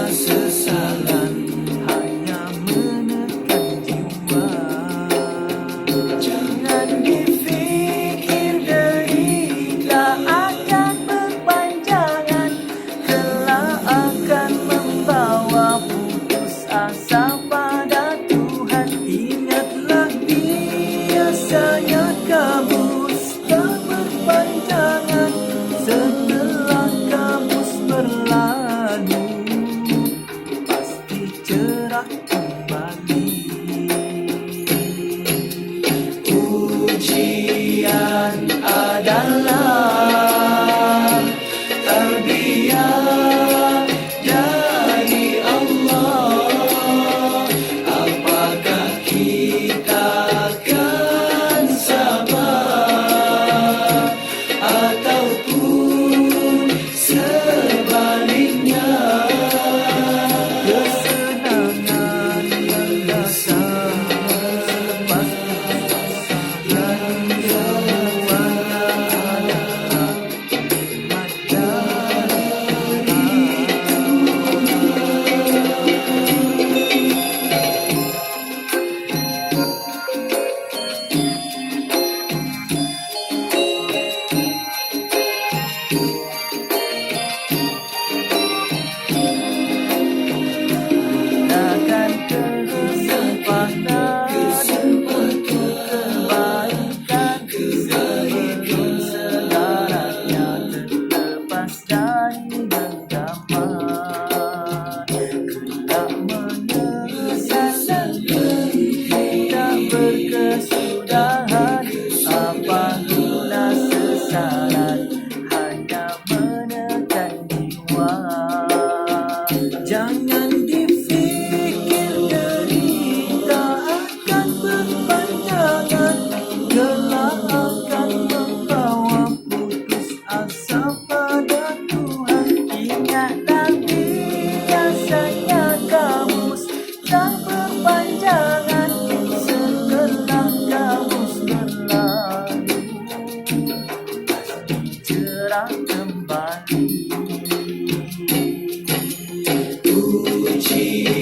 sesalan hanya menekan jiwa. Jangan difikir derita akan berpanjangan, kelak akan membawa putus asa pada Tuhan. Ingatlah biasanya kabus tak berpanjangan, setelah kabus berlalu pasti cerah kembali. Ujian adalah tarbiyah dari Allah. Apakah kita akan sabar ataupun sebaliknya? Kesenangan yang datang pasti dan semuanya adalah nikmat dari gunakan kesempatan kebaikan sebelum segalanya terlepas dari genggaman. Kelak menyesal negeri tak berkesudahan. Apa guna sesalan hanya menekan jiwa. Jangan difikir derita akan berpanjangan, kelak akan membawa putus asa pada Tuhan. Ingatlah biasanya kabus tak berpanjangan, setelah kabus berlalu pasti cerah kembali. Ujian